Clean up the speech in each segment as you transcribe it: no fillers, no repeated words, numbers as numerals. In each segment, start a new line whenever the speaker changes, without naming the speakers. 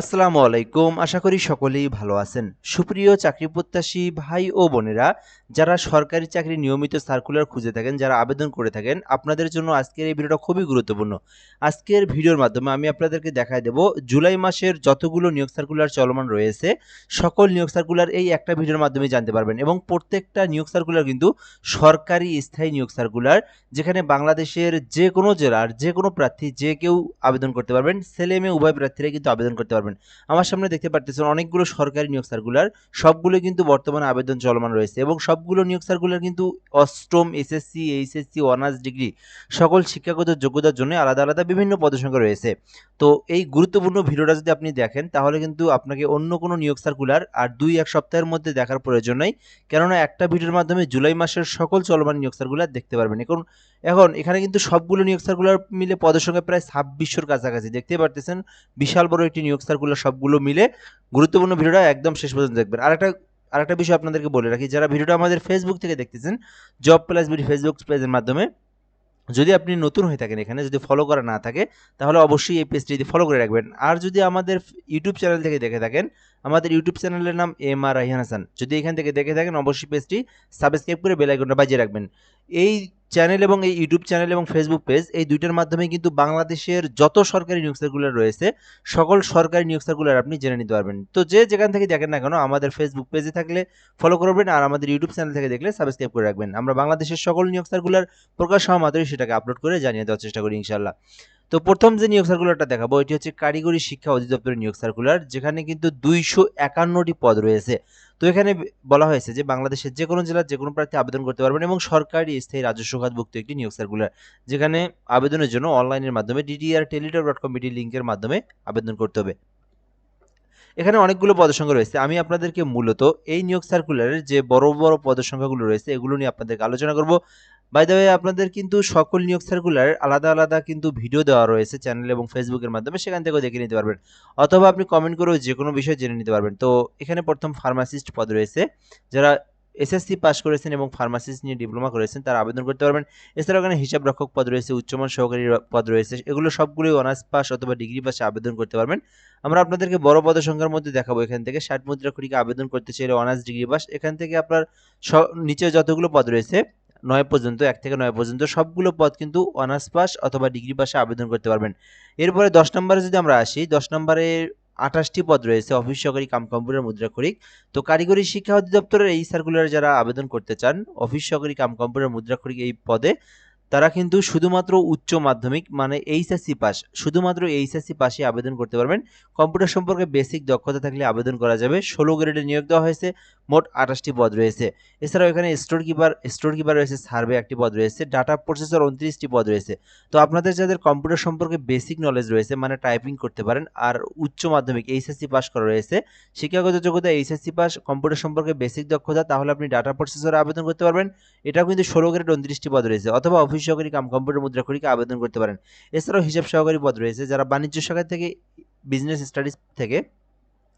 আসসালামু আলাইকুম। আশা করি সকলেই ভালো আছেন। সুপ্রিয় চাকরি প্রত্যাশী ভাই ও বোনেরা, যারা সরকারি চাকরির নিয়মিত সার্কুলার খুঁজে থাকেন, যারা আবেদন করে থাকেন, আপনাদের জন্য আজকের এই ভিডিওটা খুবই গুরুত্বপূর্ণ। আজকের ভিডিওর মাধ্যমে আমি আপনাদেরকে দেখায় দেব জুলাই মাসের যতগুলো নিয়োগ সার্কুলার চলমান রয়েছে, সকল নিয়োগ সার্কুলার এই একটা ভিডিওর মাধ্যমে জানতে পারবেন এবং প্রত্যেকটা নিয়োগ সার্কুলার কিন্তু সরকারি স্থায়ী নিয়োগ সার্কুলার, যেখানে বাংলাদেশের যে কোনো জেলার যে কোনো প্রার্থী যে কেউ আবেদন করতে পারবেন। ছেলে মেয়ে উভয় প্রার্থীরাই কিন্তু আবেদন করতে পারবেন। আমার সামনে দেখতে পারতেছেন অনেকগুলো সরকারি নিয়োগ সার্কুলার, সবগুলো কিন্তু বর্তমানে আবেদন চলমান রয়েছে এবং সবগুলো নিয়োগ সার্কুলার কিন্তু অষ্টম, এসএসসি, এইচএসসি, অনার্স ডিগ্রি সকল শিক্ষাগত যোগ্যতার জন্য আলাদা আলাদা বিভিন্ন পদসংখ্যা রয়েছে। তো এই গুরুত্বপূর্ণ ভিডিওটা যদি আপনি দেখেন, তাহলে কিন্তু আপনাকে অন্য কোনো নিয়োগ সার্কুলার আর ২-১ সপ্তাহের মধ্যে দেখার প্রয়োজন নেই, কেননা একটা ভিডিওর মাধ্যমে জুলাই মাসের সকল চলমান নিয়োগ সার্কুলার দেখতে পারবেন। এখন এখানে কিন্তু সবগুলো নিয়োগ সার্কুলার মিলে পদসংখ্যা প্রায় ২৬০০-র কাছাকাছি দেখতে পারতেছেন। বিশাল বড় একটি নিয়োগ সার্কুলার, সবগুলো মিলে। গুরুত্বপূর্ণ ভিডিওটা একদম শেষ পর্যন্ত দেখবেন। আরেকটা বিষয় আপনাদেরকে বলে রাখি, যারা ভিডিওটা আমাদের ফেসবুক থেকে দেখতেছেন, জব প্লাস বিডি ফেসবুক পেজের মাধ্যমে, যদি আপনি নতুন হয়ে থাকেন, এখানে যদি ফলো করা না থাকে, তাহলে অবশ্যই এই পেজটি ফলো করে রাখবেন। আর যদি আমাদের ইউটিউব চ্যানেল থেকে দেখে থাকেন, আমাদের ইউটিউব চ্যানেলের নাম MR রায়হান হাসান, যদি এখান থেকে দেখে থাকেন, অবশ্যই পেজটি সাবস্ক্রাইব করে বেল আইকনটা বাজিয়ে রাখবেন। এই চ্যানেল এবং এই ইউটিউব চ্যানেল এবং ফেসবুক পেজ, এই দুইটার মাধ্যমে কিন্তু বাংলাদেশের যত সরকারি নিয়োগ সার্কুলার রয়েছে, সকল সরকারি নিয়োগ সার্কুলার আপনি জেনে নিতে পারবেন। তো যে যেখান থেকে দেখেন না কেন, আমাদের ফেসবুক পেজে থাকলে ফলো করবেন, আর আমাদের ইউটিউব চ্যানেল থেকে দেখলে সাবস্ক্রাইব করে রাখবেন। আমরা বাংলাদেশের সকল নিয়োগ সার্কুলার প্রকাশ হওয়া মাত্রই সেটাকে আপলোড করে জানিয়ে দেওয়ার চেষ্টা করি ইনশাল্লাহ। তো প্রথম যে নিয়োগ সার্কুলারটা দেখাবো, এটি হচ্ছে কারিগরি শিক্ষা অধিদপ্তরের নিয়োগ সার্কুলার, যেখানে কিন্তু ২৫১টি পদ রয়েছে। তো এখানে বলা হয়েছে যে বাংলাদেশের যে কোনো জেলার যে কোনো প্রার্থী আবেদন করতে পারবেন এবং সরকারি স্থায়ী রাজস্ব খাতভুক্ত একটি নিয়োগ সার্কুলার, যেখানে আবেদনের জন্য অনলাইনের মাধ্যমে ddr.teletalk.com লিঙ্কের মাধ্যমে আবেদন করতে হবে। এখানে অনেকগুলো পদসংখ্যা রয়েছে। আমি আপনাদেরকে মূলত এই নিয়োগ সার্কুলারের যে বড় বড় পদসংখ্যাগুলো রয়েছে, এগুলো নিয়ে আপনাদেরকে আলোচনা করব। বাই দ্য ওয়ে, আপনাদের কিন্তু সকল নিয়োগ সার্কুলার আলাদা আলাদা কিন্তু ভিডিও দেওয়া রয়েছে চ্যানেল এবং ফেসবুকের মাধ্যমে, সেখান থেকেও দেখে নিতে পারবেন, অথবা আপনি কমেন্ট করেও যে কোনো বিষয় জেনে নিতে পারবেন। তো এখানে প্রথম ফার্মাসিস্ট পদ রয়েছে, যারা এসএসসি পাস করেছেন এবং ফার্মাসিস্ট নিয়ে ডিপ্লোমা করেছেন তারা আবেদন করতে পারবেন। এছাড়াও এখানে হিসাব রক্ষক পদ রয়েছে, উচ্চমান সহকারী পদ রয়েছে, এগুলো সবগুলোই অনার্স পাস অথবা ডিগ্রি পাশে আবেদন করতে পারবেন। আমরা আপনাদেরকে বড় পদ সংখ্যার মধ্যে দেখাবো। এখান থেকে 60 মুদ্রা খড়িকে আবেদন করতে চাইলে অনার্স ডিগ্রি পাস, এখান থেকে আপনার নিচে যতগুলো পদ রয়েছে ৯ পর্যন্ত, ১ থেকে ৯ পর্যন্ত সবগুলো পদ কিন্তু অনার্স পাস অথবা ডিগ্রি পাশে আবেদন করতে পারবেন। এরপরে ১০ নম্বরে যদি আমরা আসি, ১০ নম্বরে ২৮টি পদ রয়েছে অফিস সহকারী কাম কম্পিউটার মুদ্রাক্ষরিক। তো কারিগরি শিক্ষা অধিদপ্তরের এই সার্কুলারে যারা আবেদন করতে চান অফিস সহকারী কাম কম্পিউটার মুদ্রাক্ষরিক এই পদে, তারা কিন্তু শুধুমাত্র উচ্চ মাধ্যমিক মানে এইচএসসি পাস, শুধুমাত্র এইচএসসি পাশে আবেদন করতে পারবেন। কম্পিউটার সম্পর্কে বেসিক দক্ষতা থাকলে আবেদন করা যাবে। ১৬ গ্রেডে নিয়োগ দেওয়া হয়েছে। মোট ২৮টি পদ রয়েছে। এছাড়াও এখানে স্টোর কিপার রয়েছে, সার্ভে একটি পদ রয়েছে, ডাটা প্রসেসর ২৯টি পদ রয়েছে। তো আপনাদের যাদের কম্পিউটার সম্পর্কে বেসিক নলেজ রয়েছে, মানে টাইপিং করতে পারেন, আর উচ্চ মাধ্যমিক এইচএসসি পাস করা রয়েছে, শিক্ষাগত যোগ্যতা এইচএসসি পাস, কম্পিউটার সম্পর্কে বেসিক দক্ষতা, তাহলে আপনি ডাটা প্রসেসরে আবেদন করতে পারবেন। এটাও কিন্তু ১৬ গ্রেড ২৯টি পদ রয়েছে। অথবা অফিস সহকারী কাম কম্পিউটার মুদ্রাক্ষরিকে আবেদন করতে পারেন। এছাড়াও হিসাব সহকারী পদ রয়েছে, যারা বাণিজ্য শাখা থেকে বিজনেস স্টাডিজ থেকে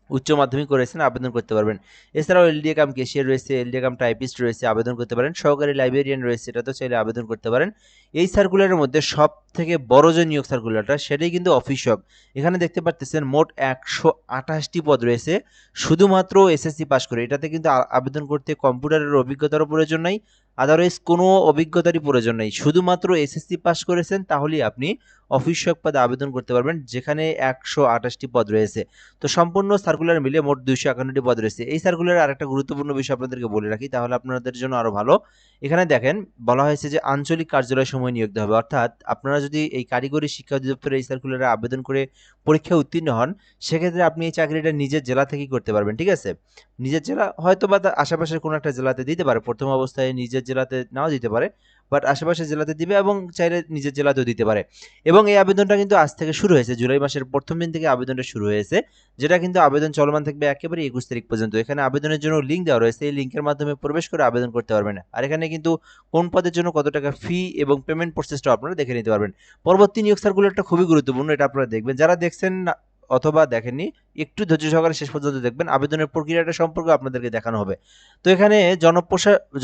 উচ্চ মাধ্যমিক করেছেন আবেদন করতে পারবেন। এছাড়াও এলডিএ কাম ক্যাশিয়ার রয়েছে, এলডিএ কাম টাইপিস্ট রয়েছে, আবেদন করতে পারেন। সহকারী লাইব্রেরিয়ান রয়েছে, এটাতেও চাইলে আবেদন করতে পারেন। এই সার্কুলারের মধ্যে সব থেকে বড় যে নিয়োগ সার্কুলারটা, সেটাই কিন্তু অফিস সহক। এখানে দেখতে পাচ্ছেন মোট ১২৮টি পদ রয়েছে, শুধুমাত্র এসএসসি পাস করে। এটাতে কিন্তু আবেদন করতে কম্পিউটারের অভিজ্ঞতারও প্রয়োজন নাই, আদারওয়াইজ কোনো অভিজ্ঞতারই প্রয়োজন নেই। শুধুমাত্র এসএসসি পাস করেছেন তাহলেই আপনি অফিস সহক পদে আবেদন করতে পারবেন, যেখানে ১২৮টি পদ রয়েছে। তো সম্পূর্ণ সার্কুলার মিলে মোট ২৫১টি পদ রয়েছে। এই সার্কুলারের আরেকটা গুরুত্বপূর্ণ বিষয় আপনাদেরকে বলে রাখি, তাহলে আপনাদের জন্য আরো ভালো। এখানে দেখেন বলা হয়েছে যে আঞ্চলিক কার্যালয় সময় নিয়োগ দেওয়া হবে, অর্থাৎ আপনারা যদি এই কারিগরি শিক্ষা অধিদপ্তরের এই সার্কুলারে আবেদন করে পরীক্ষায় উত্তীর্ণ হন, সেক্ষেত্রে আপনি এই চাকরিটা নিজের জেলা থেকেই করতে পারবেন। ঠিক আছে, নিজের জেলা হয়তো বা আশেপাশের কোনো একটা জেলাতে দিতে পারে, প্রথম অবস্থায় নিজের জেলাতে নাও দিতে পারে, বাট আশেপাশের জেলাতে দিবে এবং চাইলে নিজের জেলাতেও দিতে পারে। এবং এই আবেদনটা কিন্তু আজ থেকে শুরু হয়েছে, জুলাই মাসের প্রথম দিন থেকে আবেদনটা শুরু হয়েছে, যেটা কিন্তু আবেদন চলমান থাকবে একেবারে ২১ তারিখ পর্যন্ত। এখানে আবেদনের জন্য লিঙ্ক দেওয়া রয়েছে, এই লিঙ্কের মাধ্যমে প্রবেশ করে আবেদন করতে পারবেন। আর এখানে কিন্তু কোন পদের জন্য কত টাকা ফি এবং পেমেন্ট প্রসেসটা আপনারা দেখে নিতে পারবেন। পরবর্তী নিয়োগ সার্কুলারটা খুবই গুরুত্বপূর্ণ, এটা আপনারা দেখবেন, যারা দেখছেন অথবা দেখেননি একটু ধৈর্য সহকারে শেষ পর্যন্ত দেখবেন, আবেদনের প্রক্রিয়াটা সম্পর্কে আপনাদেরকে দেখানো হবে। তো এখানে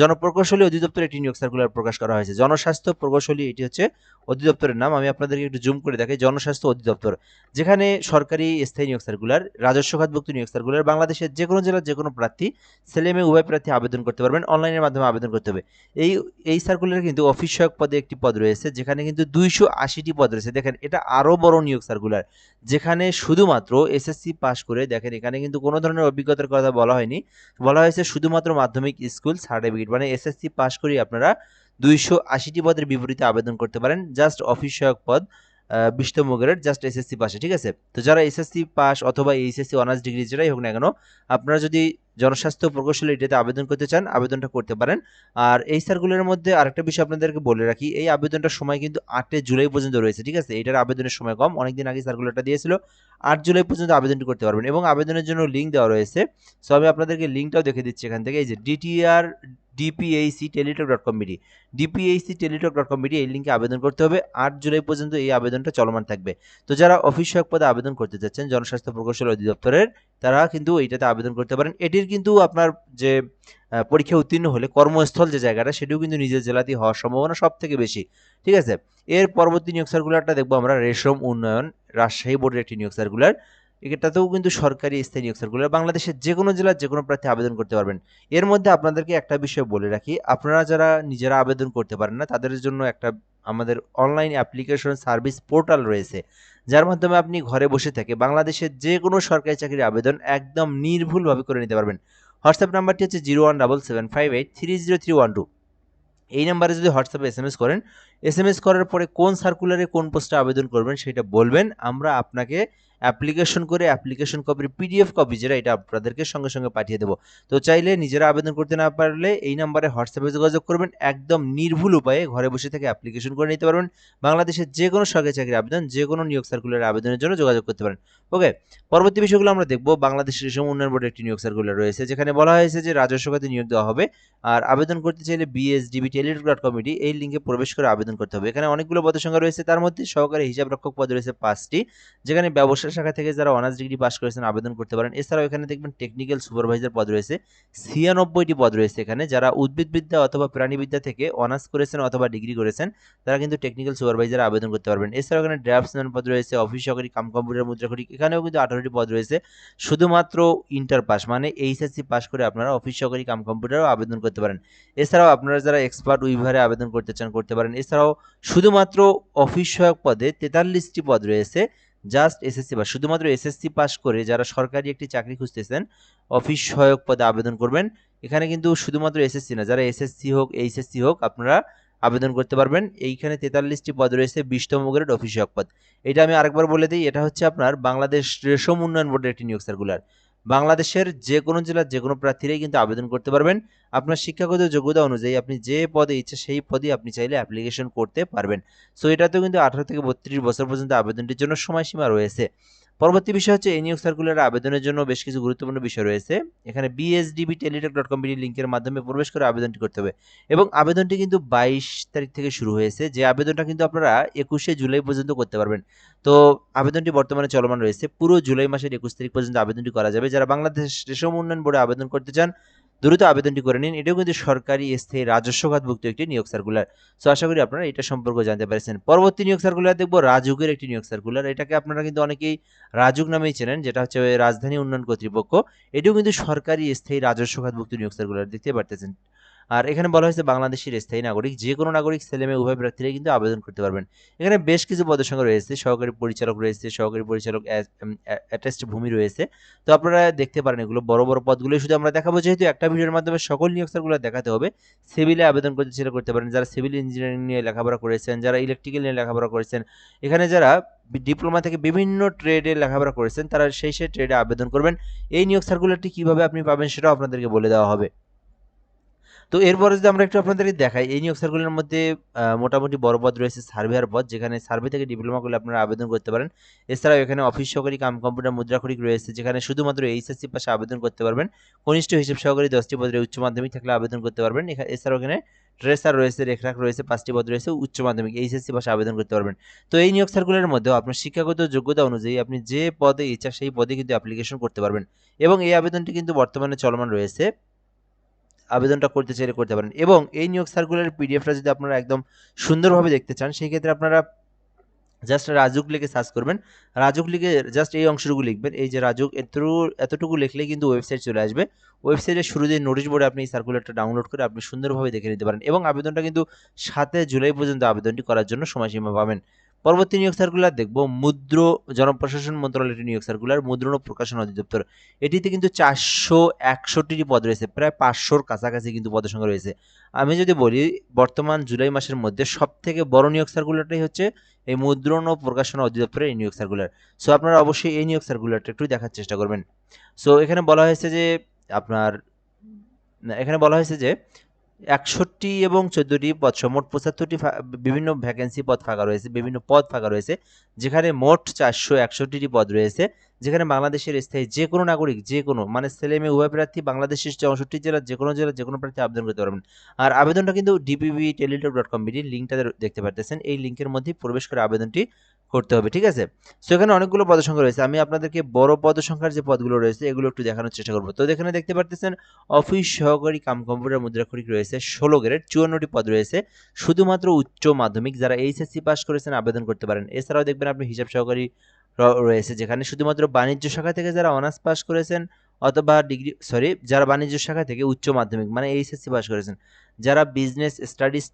জনপ্রকৌশলী অধিদপ্তর একটি নিয়োগ সার্কুলার প্রকাশ করা হয়েছে। জনস্বাস্থ্য প্রকৌশলী এটি হচ্ছে অধিদপ্তরের নাম। আমি আপনাদেরকে একটু জুম করে দেখাই, জনস্বাস্থ্য অধিদপ্তর, যেখানে সরকারি স্থায়ী নিয়োগ সার্কুলার, রাজস্ব খাতভুক্ত নিয়োগ সার্কুলার, বাংলাদেশের যে কোনো জেলার যে কোনো প্রার্থী, ছেলে মেয়ে উভয় প্রার্থী আবেদন করতে পারবেন, অনলাইনের মাধ্যমে আবেদন করতে হবে। এই এই সার্কুলারে কিন্তু অফিস সহায়ক পদে একটি পদ রয়েছে, যেখানে কিন্তু 280টি পদ রয়েছে। দেখেন এটা আরো বড় নিয়োগ সার্কুলার, যেখানে শুধুমাত্র এসএসসি পাস করে, দেখেন এখানে কিন্তু কোনো ধরনের অভিজ্ঞতার কথা বলা হয়নি, বলা হয়েছে শুধুমাত্র মাধ্যমিক স্কুল সার্টিফিকেট, মানে এসএসসি পাস করে আপনারা 280টি পদের বিপরীতে আবেদন করতে পারেন। জাস্ট অফিস সহায়ক পদ, 20তম গ্রেড, জাস্ট এসএসসি পাশে, ঠিক আছে। তো যারা এসএসসি পাস অথবা এইচএসসি অনার্স ডিগ্রি যেটাই হোক না কেন, আপনারা যদি জনস্বাস্থ্য প্রকৌশলী এটাতে আবেদন করতে চান, আবেদনটা করতে পারেন। আর এই সার্কুলারের মধ্যে আরেকটা বিষয় আপনাদেরকে বলে রাখি, এই আবেদনটার সময় কিন্তু 8 জুলাই পর্যন্ত রয়েছে, ঠিক আছে। এটার আবেদনের সময় কম, অনেকদিন আগে সার্কুলারটা দিয়েছিল, 8 জুলাই পর্যন্ত আবেদনটি করতে পারবেন এবং আবেদনের জন্য লিঙ্ক দেওয়া রয়েছে। সো আমি আপনাদেরকে লিঙ্কটাও দেখে দিচ্ছি এখান থেকে, এই যে dpacteletalk.com dpacteletalk.com এই লিঙ্কে আবেদন করতে হবে। 8 জুলাই পর্যন্ত এই আবেদনটা চলমান থাকবে। তো যারা অফিস সহায়ক পদে আবেদন করতে চাচ্ছেন জনস্বাস্থ্য প্রকৌশল অধিদপ্তরের, তারা কিন্তু এইটাতে আবেদন করতে পারেন। এটির কিন্তু আপনার যে পরীক্ষা উত্তীর্ণ হলে কর্মস্থল যে জায়গাটা, সেটিও কিন্তু নিজের জেলাতেই হওয়ার সম্ভাবনা সব থেকে বেশি, ঠিক আছে। এর পরবর্তী নিয়োগ সার্কুলারটা দেখবো আমরা, রেশম উন্নয়ন রাজশাহী বোর্ডের একটি নিয়োগ সার্কুলার। এটাতেও কিন্তু সরকারি স্থায়ী নিয়োগ সার্কুলার, বাংলাদেশের যে কোনো জেলার যে কোনো প্রার্থী আবেদন করতে পারবেন। এর মধ্যে আপনাদেরকে একটা বিষয় বলে রাখি, আপনারা যারা নিজেরা আবেদন করতে পারেন না, তাদের জন্য একটা আমাদের অনলাইন অ্যাপ্লিকেশন সার্ভিস পোর্টাল রয়েছে, যার মাধ্যমে আপনি ঘরে বসে থেকে বাংলাদেশের যে কোনো সরকারি চাকরির আবেদন একদম নির্ভুলভাবে করে নিতে পারবেন। হোয়াটসঅ্যাপ নাম্বারটি হচ্ছে 01775830312। এই নাম্বারে যদি হোয়াটসঅ্যাপে এসএমএস করেন, এসএমএস করার পরে কোন সার্কুলারে কোন পোস্টে আবেদন করবেন সেটা বলবেন, আমরা আপনাকে অ্যাপ্লিকেশন করে অ্যাপ্লিকেশন কপির পিডিএফ কপি যেটা, এটা আপনাদেরকে সঙ্গে সঙ্গে পাঠিয়ে দেবো। তো চাইলে নিজেরা আবেদন করতে না পারলে এই নাম্বারে হোয়াটসঅ্যাপে যোগাযোগ করবেন, একদম নির্ভুল উপায়ে ঘরে বসে থেকে অ্যাপ্লিকেশন করে নিতে পারবেন। বাংলাদেশের যে কোনো সরকারি চাকরির আবেদন, যে কোনো নিয়োগ সার্কুলারের আবেদনের জন্য যোগাযোগ করতে পারেন। ওকে, পরবর্তী বিষয়গুলো আমরা দেখবো। বাংলাদেশ রেশম উন্নয়ন বোর্ডের একটি নিয়োগ সার্কুলার রয়েছে, যেখানে বলা হয়েছে যে রাজস্ব খাতে নিয়োগ দেওয়া হবে। আর আবেদন করতে চাইলে bsdbteletalk.com এই লিঙ্কে প্রবেশ করে আবেদন করতে হবে। এখানে অনেকগুলো পদের সংখ্যা রয়েছে, তার মধ্যে সহকারী হিসাব রক্ষক পদ রয়েছে 5টি, যেখানে ব্যবসা শাখা থেকে যারা অনার্স ডিগ্রি পাস করেছেন আবেদন করতে পারেন। এছাড়াও এখানে দেখবেন টেকনিক্যাল সুপারভাইজার পদ রয়েছে, 96টি পদ রয়েছে এখানে। যারা উদ্ভিদবিদ্যা অথবা প্রাণীবিদ্যা থেকে অনার্স করেছেন অথবা ডিগ্রি করেছেন, তারা কিন্তু টেকনিক্যাল সুপারভাইজার আবেদন করতে পারবেন। এছাড়াও এখানে ড্রাফটসম্যান পদ রয়েছে, অফিস সহকারী কাম কম্পিউটার মুদ্রাক্ষরিক, এখানেও কিন্তু 18টি পদ রয়েছে। শুধুমাত্র ইন্টার পাস মানে এইচএসসি পাস করে আপনারা অফিস সহকারী কাম কম্পিউটারও আবেদন করতে পারেন। এছাড়াও আপনারা যারা এক্সপার্ট উইভারে আবেদন করতে চান করতে পারেন। এছাড়াও শুধুমাত্র অফিস সহায়ক পদে 43টি পদ রয়েছে, জাস্ট এসএসসি পাস, শুধুমাত্র এসএসসি পাস করে যারা সরকারি একটি চাকরি খুঁজতেছেন অফিস সহায়ক পদে আবেদন করবেন। এখানে কিন্তু শুধুমাত্র এসএসসি না, যারা এসএসসি হোক এইচএসসি হোক আপনারা আবেদন করতে পারবেন। এইখানে 43টি পদ রয়েছে, 20তম গ্রেড অফিস সহায়ক পদ। এটা আমি আরেকবার বলে দিই, এটা হচ্ছে আপনার বাংলাদেশ রেশম উন্নয়ন বোর্ডের একটি নিয়োগ সার্কুলার। বাংলাদেশের যে কোনো জেলার যে কোনো প্রার্থীরাই কিন্তু আবেদন করতে পারবেন। আপনার শিক্ষাগত যোগ্যতা অনুযায়ী আপনি যে পদে ইচ্ছা সেই পদে আপনি চাইলে অ্যাপ্লিকেশন করতে পারবেন। সো এটাতেও কিন্তু 18 থেকে 32 বছর পর্যন্ত আবেদনটির জন্য সময়সীমা রয়েছে। পরবর্তী বিষয় হচ্ছে, এই নিয়োগ সার্কুলার আবেদনের জন্য বেশ কিছু গুরুত্বপূর্ণ বিষয় রয়েছে। এখানে bsdbteletalk.com লিঙ্কের মাধ্যমে প্রবেশ করে আবেদনটি করতে হবে এবং আবেদনটি কিন্তু 22 তারিখ থেকে শুরু হয়েছে, যে আবেদনটা কিন্তু আপনারা 21শে জুলাই পর্যন্ত করতে পারবেন। তো আবেদনটি বর্তমানে চলমান রয়েছে, পুরো জুলাই মাসের 21 তারিখ পর্যন্ত আবেদনটি করা যাবে। যারা বাংলাদেশ রেশম উন্নয়ন বোর্ডে আবেদন করতে চান দ্রুত আবেদনটি করে নিন। এটাও কিন্তু সরকারি স্থায়ী রাজস্ব খাতভুক্ত একটি নিয়োগ সার্কুলার। সো আশা করি আপনারা এটা সম্পর্কে জানতে পেরেছেন। পরবর্তী নিয়োগ সার্কুলার দেখবো, রাজুকের একটি নিয়োগ সার্কুলার। এটাকে আপনারা কিন্তু অনেকেই রাজুক নামেই চেনেন, যেটা হচ্ছে রাজধানী উন্নয়ন কর্তৃপক্ষ। এটিও কিন্তু সরকারি স্থায়ী রাজস্ব খাতভুক্ত নিয়োগ সার্কুলার, দেখতে পারতেছেন। আর এখানে বলা হয়েছে বাংলাদেশের স্থায়ী নাগরিক, যে কোনো নাগরিক ছেলেমেয়ে উভয় প্রার্থীরাই কিন্তু আবেদন করতে পারবেন। এখানে বেশ কিছু পদের সংখ্যা রয়েছে, সহকারী পরিচালক রয়েছে, সহকারী পরিচালক অ্যাটাচড ভূমি রয়েছে। তো আপনারা দেখতে পারেন, এগুলো বড় বড় পদগুলো শুধু আমরা দেখাবো, যেহেতু একটা ভিডিওর মাধ্যমে সকল নিয়োগ সার্কুলার দেখাতে হবে। সিভিলে আবেদন করতে চাইলে করতে পারেন, যারা সিভিল ইঞ্জিনিয়ারিং নিয়ে লেখাপড়া করেছেন, যারা ইলেকট্রিক্যাল নিয়ে লেখাপড়া করেছেন, এখানে যারা ডিপ্লোমা থেকে বিভিন্ন ট্রেডে লেখাপড়া করেছেন, তারা সেই ট্রেডে আবেদন করবেন। এই নিয়োগ সার্কুলারটি কিভাবে আপনি পাবেন সেটাও আপনাদেরকে বলে দেওয়া হবে। তো এরপরে যদি আমরা একটু আপনাদেরকে দেখাই, এই নিয়োগ সার্কুলারের মধ্যে মোটামুটি বড় পদ রয়েছে সার্ভেয়ার পদ, যেখানে সার্ভে থেকে ডিপ্লোমা করলে আপনারা আবেদন করতে পারেন। এছাড়াও এখানে অফিস সহকারী কাম কম্পিউটার মুদ্রাক্ষরিক রয়েছে, যেখানে শুধুমাত্র এইচএসসি পাশে আবেদন করতে পারবেন। কনিষ্ঠ হিসাব সহকারী 10টি পদে উচ্চ মাধ্যমিক থাকলে আবেদন করতে পারবেন। এছাড়াও এখানে ট্রেসার রয়েছে, রেখরাখ রয়েছে, 5টি পদ রয়েছে, উচ্চ মাধ্যমিক এইচএসসি পাশে আবেদন করতে পারবেন। তো এই নিয়োগ সার্কুলারের মধ্যেও আপনার শিক্ষাগত যোগ্যতা অনুযায়ী আপনি যে পদে ইচ্ছা সেই পদে কিন্তু অ্যাপ্লিকেশন করতে পারবেন, এবং এই আবেদনটি কিন্তু বর্তমানে চলমান রয়েছে। আবেদনটা করতে চাইলে করতে পারেন। এবং এই নিয়োগ সার্কুলারের পিডিএফটা যদি আপনারা একদম সুন্দরভাবে দেখতে চান, সেই ক্ষেত্রে আপনারা জাস্ট রাজুক লিখে সার্চ করবেন। রাজুক লিখে জাস্ট এই অংশটুকু লিখবেন, এই যে রাজুক, এতটুকু লিখলে কিন্তু ওয়েবসাইট চলে আসবে। ওয়েবসাইটের শুরুতে নোটিশ বোর্ডে আপনি এই সার্কুলারটা ডাউনলোড করে আপনি সুন্দরভাবে দেখে নিতে পারেন, এবং আবেদনটা কিন্তু 7 জুলাই পর্যন্ত আবেদনটি করার জন্য সময়সীমা পাবেন। পরবর্তী নিয়োগ সার্কুলার দেখব জনপ্রশাসন মন্ত্রণালয়ের নিয়োগ সার্কুলার, মুদ্রণ ও প্রকাশন অধিদপ্তর। এটিতে কিন্তু 461টি পদ রয়েছে, প্রায় 500-র কাছাকাছি কিন্তু পদের সংখ্যা রয়েছে। আমি যদি বলি, বর্তমান জুলাই মাসের মধ্যে সবথেকে বড় নিয়োগ সার্কুলারটাই হচ্ছে এই মুদ্রণ ও প্রকাশনা অধিদপ্তরের এই নিয়োগ সার্কুলার। সো আপনারা অবশ্যই এই নিয়োগ সার্কুলারটা একটু দেখার চেষ্টা করবেন। সো এখানে বলা হয়েছে যে আপনার এখানে বলা হয়েছে যে 61 এবং 14টি পদ, মোট 75টি বিভিন্ন ভ্যাকেন্সি পদ ফাঁকা রয়েছে, বিভিন্ন পদ ফাঁকা রয়েছে, যেখানে মোট 461টি পদ রয়েছে, যেখানে বাংলাদেশের স্থায়ী যে কোনো নাগরিক, যে কোনো মানে ছেলে মেয়ে উভয় প্রার্থী বাংলাদেশের 64 জেলার যে কোনো প্রার্থী আবেদন করতে পারবেন। আর আবেদনটা কিন্তু dpvteletalk.com.bd লিঙ্কটা দেখতে পারতেছেন, এই লিঙ্কের মধ্যে প্রবেশ করে আবেদনটি করতে হবে, ঠিক আছে। সো এখানে অনেকগুলো পদসংখ্যা রয়েছে, আমি আপনাদেরকে বড় পদসংখ্যার যে পদগুলো রয়েছে এগুলো একটু দেখানোর চেষ্টা করবো। তো এখানে দেখতে পারতেছেন অফিস সহকারী কাম কম্পিউটার মুদ্রাক্ষরিক রয়েছে 16 গ্রেড, 54টি পদ রয়েছে, শুধুমাত্র উচ্চ মাধ্যমিক যারা এইচএসসি পাস করেছেন আবেদন করতে পারেন। এছাড়াও দেখবেন আপনি হিসাব সহকারী রয়েছে, যেখানে শুধুমাত্র বাণিজ্য শাখা থেকে যারা অনার্স পাস করেছেন অথবা যারা বাণিজ্য শাখা থেকে উচ্চ মাধ্যমিক মানে এইচএসসি পাস করেছেন, যারা বিজনেস স্টাডিজ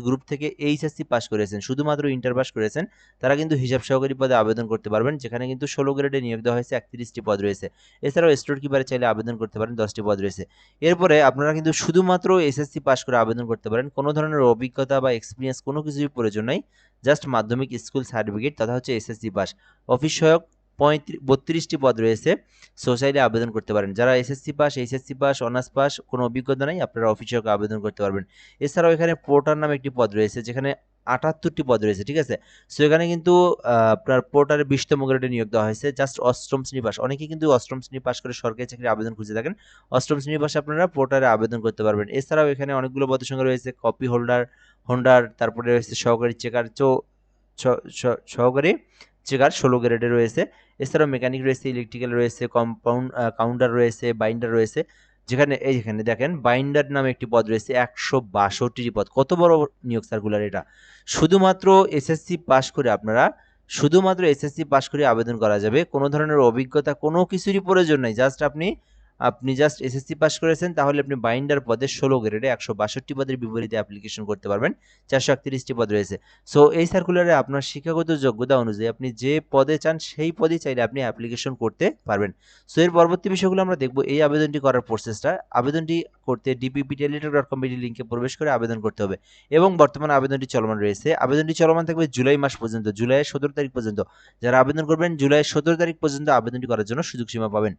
গ্রুপ থেকে এইচএসসি পাস করেছেন, শুধুমাত্র ইন্টার পাস করেছেন, তারা কিন্তু হিসাব সহকারী পদে আবেদন করতে পারবেন, যেখানে কিন্তু 16 গ্রেডে নিয়োগ দেওয়া হয়েছে, 31টি পদ রয়েছে। এছাড়াও স্টোর কিপারে চাইলে আবেদন করতে পারেন, 10টি পদ রয়েছে। এরপরে আপনারা কিন্তু শুধুমাত্র এসএসসি পাস করে আবেদন করতে পারেন, কোনো ধরনের অভিজ্ঞতা বা এক্সপিরিয়েন্স কোনো কিছুই প্রয়োজন নাই, জাস্ট মাধ্যমিক স্কুল সার্টিফিকেট তথা হচ্ছে এসএসসি পাস। অফিস সহায়ক 32টি পদ রয়েছে, সো চাইলে আবেদন করতে পারেন। যারা SSC pass, HSC pass, honours pass, কোনো অভিজ্ঞতা নাই, আপনারা অফিস সহায়ক আবেদন করতে পারবেন। এছাড়াও এখানে পোর্টার নামে একটি পদ রয়েছে, যেখানে 78টি পদ রয়েছে, ঠিক আছে। সো এখানে কিন্তু আপনার পোর্টারে 20তম গ্রেডে নিয়োগ দেওয়া হয়েছে, জাস্ট অষ্টম শ্রেণী পাস। অনেকেই কিন্তু অষ্টম শ্রেণী পাস করে সরকারি চাকরির আবেদন খুঁজে থাকেন, অষ্টম শ্রেণী পাশে আপনারা পোর্টারে আবেদন করতে পারবেন। এছাড়াও এখানে অনেকগুলো পদের সংখ্যা রয়েছে, কপি হোল্ডার, তারপরে রয়েছে সহকারী চেকার, সহকারী চেকার 16 গ্রেডে রয়েছে। এছাড়াও মেকানিক রয়েছে, ইলেকট্রিক্যাল রয়েছে, কাউন্টার রয়েছে, বাইন্ডার রয়েছে, যেখানে দেখেন বাইন্ডার নামে একটি পদ রয়েছে, 162টি পদ। কত বড় নিয়োগ সার্কুলার এটা! শুধুমাত্র এসএসসি পাস করে আবেদন করা যাবে, কোনো ধরনের অভিজ্ঞতা কোনো কিছুরই প্রয়োজন নাই, আপনি জাস্ট এসএসসি পাস করেছেন, তাহলে আপনি বাইন্ডার পদে 16 গ্রেডে 162 পদের বিপরীতে অ্যাপ্লিকেশন করতে পারবেন, 431টি পদ রয়েছে। সো এই সার্কুলারে আপনার শিক্ষাগত যোগ্যতা অনুযায়ী আপনি যে পদে চান সেই পদে চাইলে আপনি অ্যাপ্লিকেশন করতে পারবেন। সো এর পরবর্তী বিষয়গুলো আমরা দেখব, এই আবেদনটি করার প্রসেসটা। আবেদনটি করতে dppteletalk.com.bd লিঙ্কে প্রবেশ করে আবেদন করতে হবে, এবং বর্তমানে আবেদনটি চলমান রয়েছে। আবেদনটি চলমান থাকবে জুলাই মাস পর্যন্ত, জুলাইয়ের 17 তারিখ পর্যন্ত। যারা আবেদন করবেন জুলাইয়ের 17 তারিখ পর্যন্ত আবেদনটি করার জন্য সুযোগ সীমা পাবেন।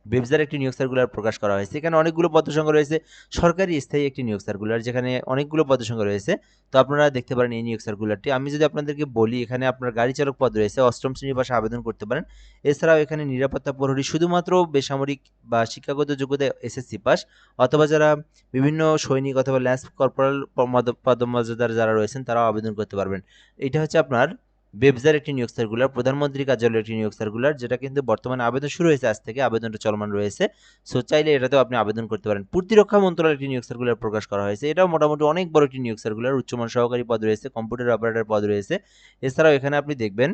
ওয়েবসাইটে একটি নিয়োগ সার্কুলার প্রকাশ করা হয়েছে, এখানে অনেকগুলো পদ সংখ্যা রয়েছে, সরকারি স্থায়ী একটি নিয়োগ সার্কুলার, যেখানে অনেকগুলো পদ সংখ্যা রয়েছে। তো আপনারা দেখতে পারেন এই নিয়োগ সার্কুলারটি। আমি যদি আপনাদেরকে বলি, এখানে আপনার গাড়ি চালক পদ রয়েছে, অষ্টম শ্রেণী পাশে আবেদন করতে পারেন। এছাড়াও এখানে নিরাপত্তা প্রহরী, শুধুমাত্র বেসামরিক বা শিক্ষাগত যোগ্যতা এসএসসি পাস, অথবা যারা বিভিন্ন সৈনিক অথবা ল্যান্স কর্পোরাল পদমর্যাদার যারা রয়েছেন তারাও আবেদন করতে পারবেন। এটা হচ্ছে আপনার ওয়েবসাইট একটি নিয়োগ সার্কুলার, প্রধানমন্ত্রী কার্যালয়ের একটি নিয়োগ সার্কুলার, যেটা কিন্তু বর্তমানে আবেদন শুরু হয়েছে, আজ থেকে আবেদনটা চলমান রয়েছে। সো চাইলে এটাতেও আপনি আবেদন করতে পারেন। প্রতিরক্ষা মন্ত্রণালয়ের একটি নিয়োগ সার্কুলার প্রকাশ করা হয়েছে, এটাও মোটামুটি অনেক বড় একটি নিয়োগ সার্কুলার, উচ্চমান সহকারী পদ রয়েছে, কম্পিউটার অপারেটর পদ রয়েছে। এছাড়াও এখানে আপনি দেখবেন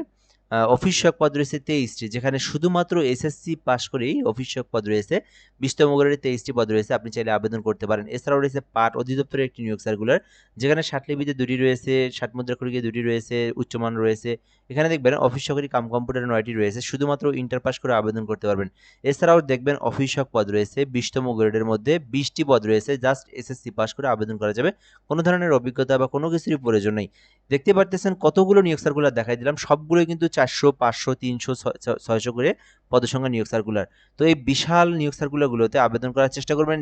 অফিস সহায়ক পদ রয়েছে 23টি, যেখানে শুধুমাত্র এসএসসি পাস করেই অফিস সহায়ক পদ রয়েছে, 20তম গ্রেডে 23টি পদ রয়েছে, আপনি চাইলে আবেদন করতে পারেন। এছাড়াও রয়েছে পাট অধিদপ্তরের একটি নিয়োগ সার্কুলার, যেখানে ষাটলিপিতে 2টি রয়েছে, 60 মুদ্রাক্ষরিকে 2টি রয়েছে, উচ্চমান রয়েছে। এখানে দেখবেন অফিস সহকারী কাম কম্পিউটার 9টি রয়েছে, শুধুমাত্র ইন্টার পাস করে আবেদন করতে পারবেন। এছাড়াও দেখবেন অফিস সহায়ক পদ রয়েছে 20তম গ্রেডের মধ্যে 20টি পদ রয়েছে, জাস্ট এসএসসি পাস করে আবেদন করা যাবে, কোনো ধরনের অভিজ্ঞতা বা কোনো কিছুরই প্রয়োজন নেই। দেখতে পারতেছেন কতগুলো নিয়োগ সার্কুলার দেখাই দিলাম, সবগুলোই কিন্তু 400, 500, 300, 600 করে পদসংখ্যা নিয়োগ সার্কুলার। তো এই বিশাল নিয়োগ সার্কুলারগুলোতে আবেদন করার চেষ্টা করবেন।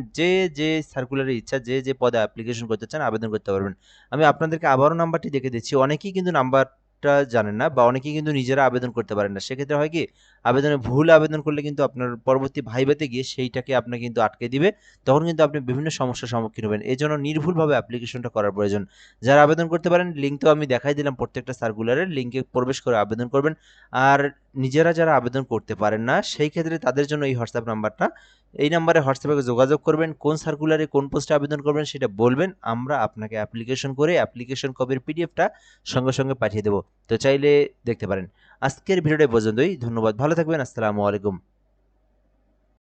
যে সার্কুলারের ইচ্ছা, যে পদে অ্যাপ্লিকেশন করতে চান আবেদন করতে পারবেন। আমি আপনাদেরকে আবারও নাম্বারটি দেখে দিচ্ছি। অনেকেই কিন্তু নাম্বারটা জানেন না বা অনেকেই কিন্তু নিজেরা আবেদন করতে পারেন না। সেক্ষেত্রে হয় কি, ভুল আবেদন করলে কিন্তু আপনার পরবর্তী ভাইভাতে গিয়ে সেইটাকে আপনাকে কিন্তু আটকে দিবে। তখন কিন্তু আপনি বিভিন্ন সমস্যার সম্মুখীন হবেন। এজন্য নির্ভুলভাবে অ্যাপ্লিকেশনটা করার প্রয়োজন। যারা আবেদন করতে পারেন, লিঙ্ক তো আমি দেখাই দিলাম প্রত্যেকটা সার্কুলারের, লিঙ্কে প্রবেশ করে আবেদন করবেন। আর নিজেরা যারা আবেদন করতে পারেন না, সেই ক্ষেত্রে তাদের জন্য এই হোয়াটসঅ্যাপ নাম্বারটা। এই নাম্বারে হোয়াটসঅ্যাপে যোগাযোগ করবেন, কোন সার্কুলারে কোন পোস্টে আবেদন করবেন সেটা বলবেন। আমরা আপনাকে অ্যাপ্লিকেশন করে অ্যাপ্লিকেশন কপির পিডিএফটা সঙ্গে সঙ্গে পাঠিয়ে দেবো। তো চাইলে দেখতে পারেন। আজকের ভিডিওটা এই পর্যন্তই। ধন্যবাদ। ভালো থাকবেন। আসসালামু আলাইকুম।